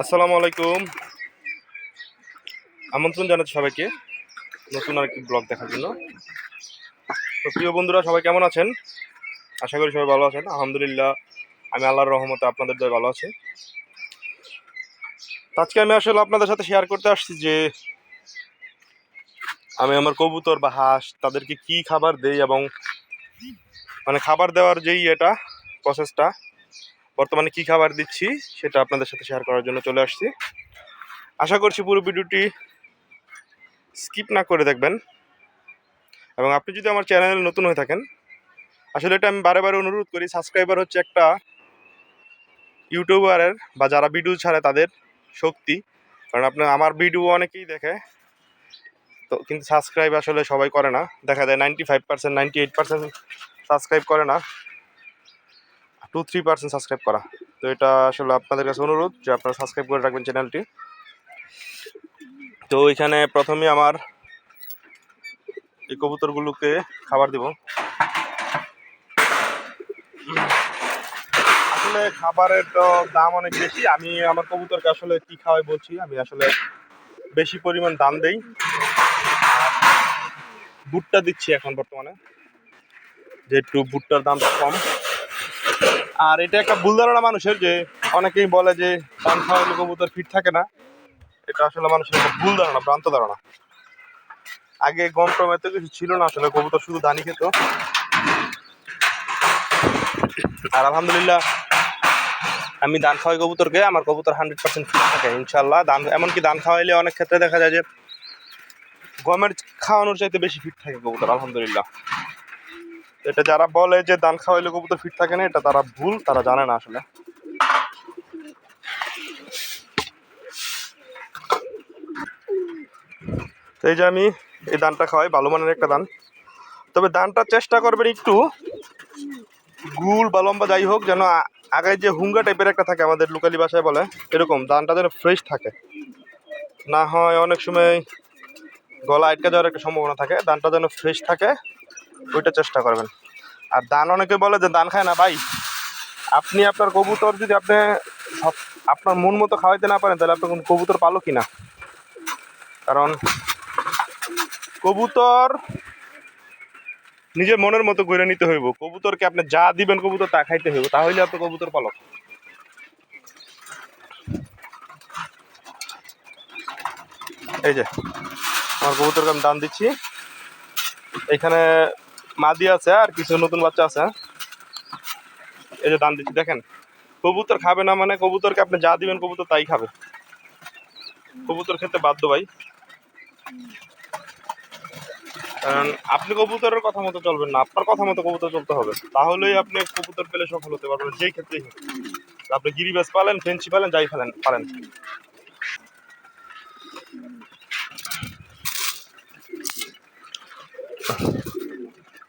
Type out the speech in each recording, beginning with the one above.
আসসালামু আলাইকুম। আমন্ত্রণ জানাচ্ছি সবাইকে নতুন আরেকটি ব্লগ দেখার জন্য। তো প্রিয় বন্ধুরা, সবাই কেমন আছেন? আশা করি সবাই ভালো আছেন। আলহামদুলিল্লাহ, আমি আল্লাহর রহমতে আপনাদের দয়ে ভালো আছি। তো আজকে আমি আসলে আপনাদের সাথে শেয়ার করতে আসছি যে আমি আমার কবুতর বা হাঁস তাদেরকে কি খাবার দেই এবং খাবার দেওয়ার যেই প্রসেসটা, বর্তমানে কি খাবার দিচ্ছি সেটা আপনাদের সাথে শেয়ার করার জন্য চলে আসছি। আশা করছি পুরো ভিডিওটি স্কিপ না করে দেখবেন। এবং আপনি যদি আমার চ্যানেলে নতুন হয়ে থাকেন, আসলে এটা আমি বারে বারে অনুরোধ করি, সাবস্ক্রাইবার হচ্ছে একটা ইউটিউবারের বা যারা ভিডিও ছাড়ে তাদের শক্তি। কারণ আমার ভিডিও অনেকেই দেখে, তো কিন্তু সাবস্ক্রাইব আসলে সবাই করে না। দেখা যায় 95%, 98% সাবস্ক্রাইব করে না, 2-3% সাবস্ক্রাইব করা। তো এটা আসলে আপনাদের কাছে অনুরোধ যে আপনারা সাবস্ক্রাইব করে রাখবেন চ্যানেলটি। তো এখানে প্রথমে আমার এই কবুতরগুলোকে খাবার দিব। আসলে খাবারের তো দাম অনেক বেশি। আমি আমার কবুতরকে আসলে কি খাওয়াই বলছি, আমি আসলে বেশি পরিমাণ দাম দেই। ভুট্টা দিচ্ছি এখন বর্তমানে, যেহেতু ভুট্টার দামটা কম। আর এটা একটা ভুল ধারণা মানুষের, যে অনেকেই বলে যে ধান খাওয়াইলে কবুতর ফিট থাকে না। এটা আসলে মানুষের একটা ভুল ধারণা, ভ্রান্ত ধারণা। আগে গম টম এত কিছু ছিল না, আসলে কবুতর শুধু ধানই খেত। আর আলহামদুলিল্লাহ, আমি ধান খাওয়াই কবুতরকে, আমার কবুতর 100% ফিট থাকে ইনশাল্লাহ। ধান এমনকি ধান খাওয়াইলে অনেক ক্ষেত্রে দেখা যায় যে গমের খাওয়ানোর চাইতে বেশি ফিট থাকে কবুতর আলহামদুলিল্লাহ। এটা যারা বলে যে ধান খাওয়াইলে কবুতর ফিট থাকে না, এটা তারা ভুল, তারা জানে না আসলে। তো এই যে আমি এই ধানটা খাওয়াই, ভালো মানের একটা ধান। তবে ধানটা চেষ্টা করবেন একটু গুল বা লম্বা যাই হোক, যেন আগে যে হুঙ্গা টাইপের একটা থাকে, আমাদের লোকালি ভাষায় বলে এরকম, ধানটা যেন ফ্রেশ থাকে। না হয় অনেক সময় গলা আটকে যাওয়ার একটা সম্ভাবনা থাকে। ধানটা যেন ফ্রেশ থাকে, ওইটা চেষ্টা করবেন। আর ধান অনেকে বলে যে ধান খায় না। ভাই, আপনি আপনার কবুতর যদি আপনি আপনার মন মতো খাওয়াইতে না পারেন, তাহলে আপনি কোন কবুতর পালো কিনা। কারণ কবুতর নিজের মনের মতো করে নিতে হইব। কবুতরকে আপনি যা দিবেন কবুতর তা খাইতে হইব, তাহলে আপনি কবুতর পালক। এই যে আমার কবুতরকে আমি দান দিচ্ছি। এখানে মাদি আছে আর কিছু নতুন বাচ্চা আছে। এই যে দান দিচ্ছি, দেখেন কবুতর খাবে না মানে, কবুতরকে আপনি যা দিবেন কবুতর তাই খাবে। কবুতর খেতে বাধ্য ভাই। কারণ আপনি কবুতরের কথা মতো চলবেন না, আপনার কথা মতো কবুতর চলতে হবে। তাহলেই আপনি কবুতর পেলে সফল হতে পারবেন, যেই ক্ষেত্রেই হোক। আপনি গিরিবাজ পালেন, ফেন্সি পালেন, যাই পালেন।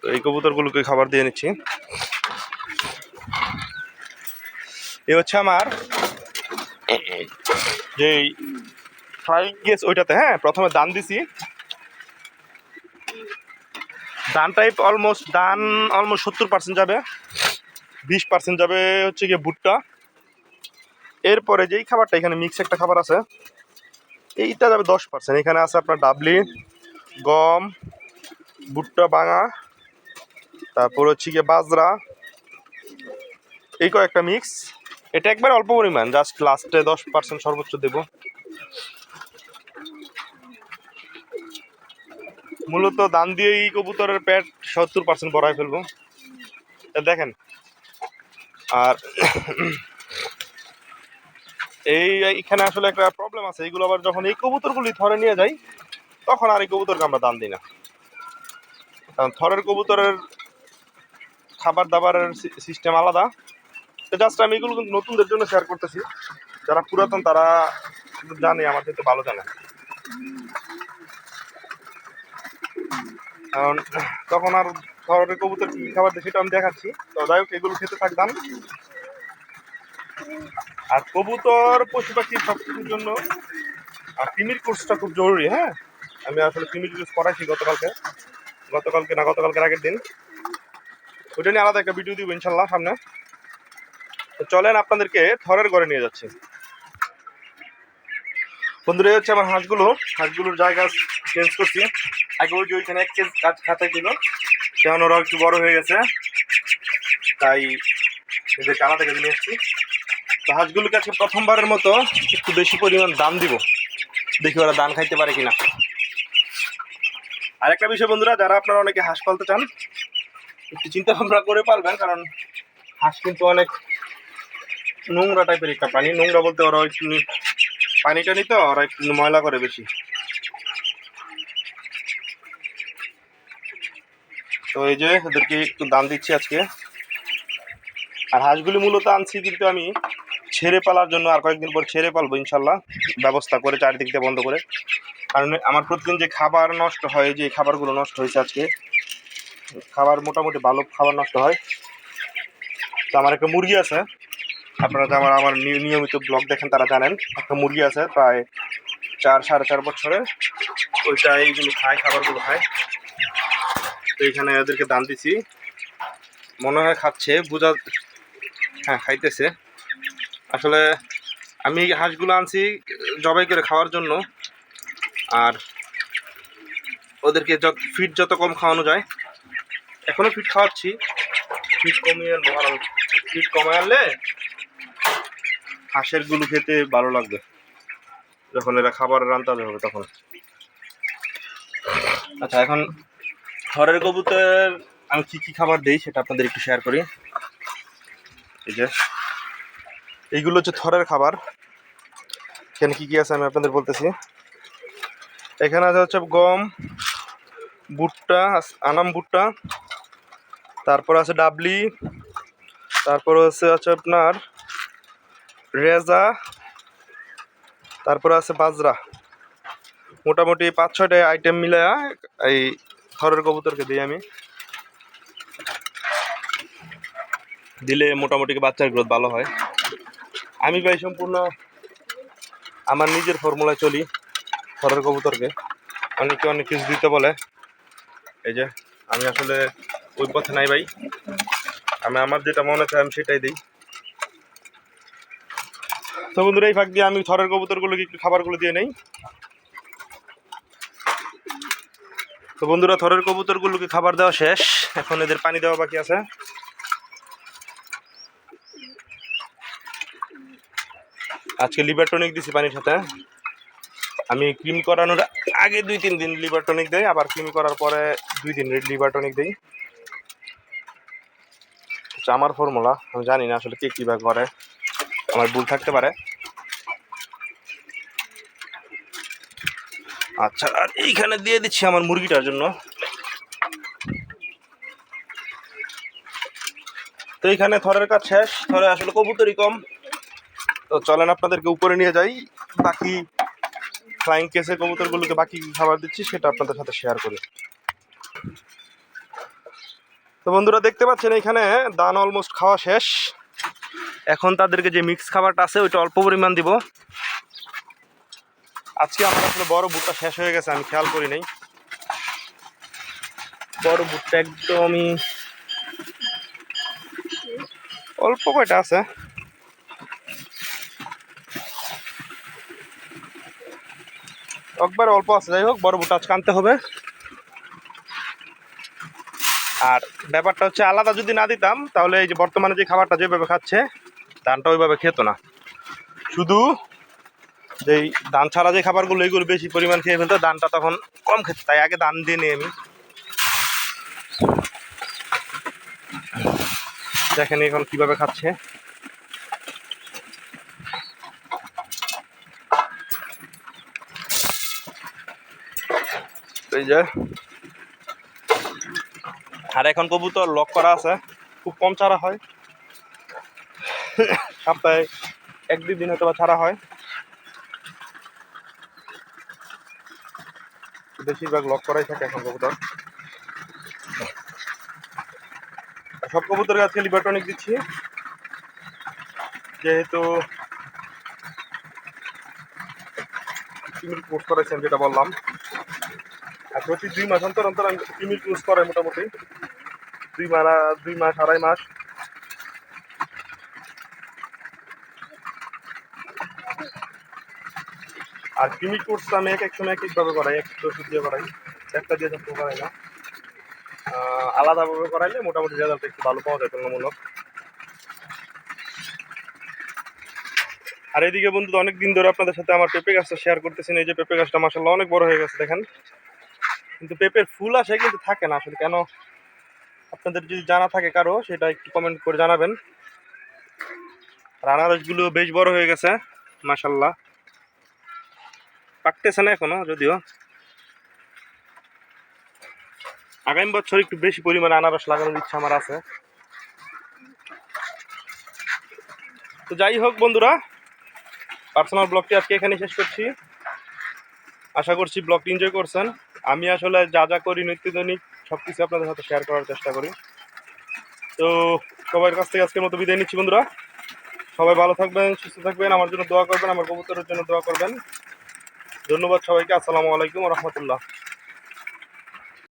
তো এই কবুতরগুলোকে খাবার দিয়ে নিচ্ছি। এই হচ্ছে আমার যে ফ্রাইং গেস, ওইটাতে হ্যাঁ প্রথমে দান দিছি। দান টাইপ অলমোস্ট 70% যাবে, 20% যাবে হচ্ছে গিয়ে ভুট্টা। এরপরে যেই খাবারটা এখানে মিক্স একটা খাবার আছে, এইটা যাবে 10%। এখানে আছে আপনার ডাবলি, গম, ভুট্টা ভাঙা, তারপর হচ্ছে গিয়ে বাজরা, এই কয়েকটা মিক্স। এটা একবার অল্প পরিমাণ, জাস্ট লাস্টে 10% সর্বোচ্চ দেব। মূলত দান দিয়ে এই কবুতরের পেট 70% ভরাই ফেলবো, দেখেন। আর এইখানে আসলে একটা প্রবলেম আছে, এইগুলো আবার যখন এই কবুতরগুলি থরে নিয়ে যাই, তখন আর এই কবুতরকে আমরা দান দিই না। কারণ থরের কবুতরের খাবার দাবারের সিস্টেম আলাদা। জাস্ট আমি এগুলো কিন্তু নতুনদের জন্য শেয়ার করতেছি, যারা পুরাতন তারা জানে, আমার কিন্তু ভালো জানে। কারণ তখন আর থরের কবুতর কি খাবার দেয় সেটা আমি দেখাচ্ছি। তো যাই হোক, এগুলো খেতে থাকতাম। আর কবুতর পশু পাখি সব কিছুর জন্য আর তিমির কোর্সটা খুব জরুরি। হ্যাঁ, আমি আসলে তিমির কোর্স করাইছি গতকালকের আগের দিন। ওইটা নিয়ে আলাদা একটা ভিডিও দিব ইনশাল্লাহ সামনে। তো চলেন আপনাদেরকে থরের ঘরে নিয়ে যাচ্ছি। বন্ধুরা এই হচ্ছে আমার হাঁসগুলোর জায়গা চেঞ্জ করছি। আগে ওই যে ওইখানে এক কেজি খাতায় ছিল, তেমন ওরা একটু বড় হয়ে গেছে, তাই এদেরকে আলাদা করে নিয়ে এসেছি। তো হাঁসগুলোকে আজকে প্রথমবারের মতো একটু বেশি পরিমাণ দাম দিব, দেখি ওরা দান খাইতে পারে কিনা। আর একটা বিষয় বন্ধুরা, যারা আপনারা অনেকে হাঁস পালতে চান একটু চিন্তা ভাবনা করে পালবেন, কারণ হাঁস কিন্তু অনেক নোংরা টাইপের একটা প্রাণী। নোংরা বলতে ওরা একটু পানিটা নিতে ওরা একটু ময়লা করে বেশি। তো এই যে ওদেরকে একটু দাম দিচ্ছি আজকে। আর হাঁসগুলি মূলত আনছি কিন্তু আমি ছেড়ে পালার জন্য, আর কয়েকদিন পর ছেড়ে পালবো ইনশাল্লাহ, ব্যবস্থা করে চারিদিক দিয়ে বন্ধ করে। কারণ আমার প্রতিদিন যে খাবার নষ্ট হয়, যে খাবারগুলো নষ্ট হয়েছে আজকে, খাবার মোটামুটি ভালো খাবার নষ্ট হয়। তো আমার একটা মুরগি আছে, আপনারা তো আমার নিয়মিত ব্লগ দেখেন তারা জানেন, একটা মুরগি আছে প্রায় 4-4.5 বছরের, ওইটা এইগুলো খায়, খাবারগুলো খায়। তো এখানে ওদেরকে দান দিছি, মনে হয় খাচ্ছে, বোঝা, হ্যাঁ খাইতেছে। আসলে আমি হাঁসগুলো আনছি জবাই করে খাওয়ার জন্য, আর ওদেরকে ফিড যত কম খাওয়ানো যায়, এখনও ফিড খাওয়াচ্ছি, ফিড কমিয়ে আনবো, কারণ ফিড কমে আনলে হাঁসের গুলো খেতে ভালো লাগবে, যখন এরা খাবার রান্তাতে হবে তখন। আচ্ছা, এখন ঘরের কবুতর আমি কী কী খাবার দিই সেটা আপনাদের একটু শেয়ার করি। এই যে এইগুলো হচ্ছে থরের খাবার। এখানে কী কী আছে আমি আপনাদের বলতেছি। এখানে আছে হচ্ছে গম, ভুট্টা, আনাম ভুট্টা, তারপর আছে ডাবলি, তারপর হচ্ছে আপনার রেজা, তারপর আছে বাজরা। মোটামুটি 5-6টা আইটেম মিলে এই থরের কবুতরকে দিই আমি। দিলে মোটামুটি বাচ্চার গ্রোথ ভালো হয়। আমি ভাই সম্পূর্ণ আমার নিজের ফর্মুলায় চলি থরের কবুতরকে। অনেকে অনেক কিছু দিতে বলে, এই যে আমি আসলে ওই পথে নাই ভাই, আমি আমার যেটা মনে চায় আমি সেটাই দিই। তো বন্ধুরা এই ফাঁক দিয়ে আমি থরের কবুতরগুলোকে একটু খাবারগুলো দিয়ে নেই। তো বন্ধুরা থরের কবুতরগুলোকে খাবার দেওয়া শেষ, এখন এদের পানি দেওয়া বাকি আছে। আজকে লিভার টনিক দিছি পানির সাথে। আমি ক্রিম করানোর আগে 2-3 দিন লিভার টনিক দেই, আবার ক্রিম করার পরে 2 দিন লিভার টনিক দিই। আমার ফর্মুলা, আমি জানি না আসলে কে কীভাবে করে, আমার ভুল থাকতে পারে। আচ্ছা, আর এইখানে দিয়ে দিচ্ছি আমার মুরগিটার জন্য। তো এইখানে থরের কাজ শেষ, থরে আসলে কবুতরই কম। তো চলেন আপনাদেরকে উপরে নিয়ে যাই, বাকি ফ্লাইং কেসের কবুতরগুলোকে বাকি খাবার দিচ্ছি সেটা আপনাদের সাথে শেয়ার করি। তো বন্ধুরা দেখতে পাচ্ছেন এখানে দান অলমোস্ট খাওয়া শেষ। এখন তাদেরকে যে মিক্স খাবারটা আছে ওইটা অল্প পরিমাণ দিব। আজকে আমার আসলে বড় ভুট্টা শেষ হয়ে গেছে, আমি খেয়াল করি নাই। বড় ভুট্টা একদমই অল্প কয়টা আছে, একবার অল্প আছে। যাই হোক, বড় ভুট্টা আজকে আনতে হবে। আর ব্যাপারটা হচ্ছে আলাদা যদি না দিতাম তাহলে এই যে বর্তমানে যে খাবারটা যেভাবে খাচ্ছে ধানটা ওইভাবে খেত না, শুধু যেই ধান ছাড়া যে খাবারগুলো এইগুলো বেশি পরিমাণ খেয়ে ফেলতো, ধানটা তখন কম খেত। তাই আগে ধান দিয়ে নিই আমি। দেখেন এখন কিভাবে খাচ্ছে। এই যে, আর এখন কবুতর লক করা আছে, খুব কম ছাড়া হয়, সপ্তাহে 1-2 দিন হয়তো বা ছাড়া হয়, বেশিরভাগ লক করাই থাকে এখন কবুতর। সব কবুতরকে আজকে লিভার টনিক দিচ্ছি, যেহেতু কিমির কোর্স করাইছেন যেটা বললাম। আর প্রতি 2 মাস অন্তর অন্তর আমি কিমির কোর্স করাই, মোটামুটি 2 মাস 2.5 মাস। আর ক্রিমি কোর্সটা আমি এক এক সময় এক একভাবে করাই, এক একটা ওষুধ দিয়ে করাই, একটা দিয়ে থাকতে করাই না। আলাদাভাবে করাইলে মোটামুটি রেজাল্ট একটু ভালো পাওয়া যায় তুলনামূলক। আর এদিকে বন্ধু অনেক দিন ধরে আপনাদের সাথে আমার পেঁপে গাছটা শেয়ার করতেছি। এই যে পেঁপে গাছটা মাশাআল্লাহ অনেক বড় হয়ে গেছে দেখেন, কিন্তু পেঁপের ফুল আসে কিন্তু থাকে না আসলে কেন, আপনাদের যদি জানা থাকে কারো সেটা একটু কমেন্ট করে জানাবেন। আর আনারসগুলো বেশ বড় হয়ে গেছে মাশাআল্লাহ, পাকতেছে না এখনো যদিও। আগামী বছর একটু বেশি পরিমাণে আনারস লাগানোর ইচ্ছা আমার আছে। তো যাই হোক বন্ধুরা, পার্সোনাল ব্লগটি আজকে এখানে শেষ করছি। আশা করছি ব্লগটি এনজয় করছেন। আমি আসলে যা যা করি নিত্যদৈনিক সব কিছু আপনাদের সাথে শেয়ার করার চেষ্টা করি। তো সবার কাছ থেকে আজকের মতো বিদায় নিচ্ছি বন্ধুরা। সবাই ভালো থাকবেন, সুস্থ থাকবেন, আমার জন্য দোয়া করবেন, আমার কবুতরের জন্য দোয়া করবেন। ধন্যবাদ সবাইকে। আসসালামু আলাইকুম ওয়া রাহমাতুল্লাহ।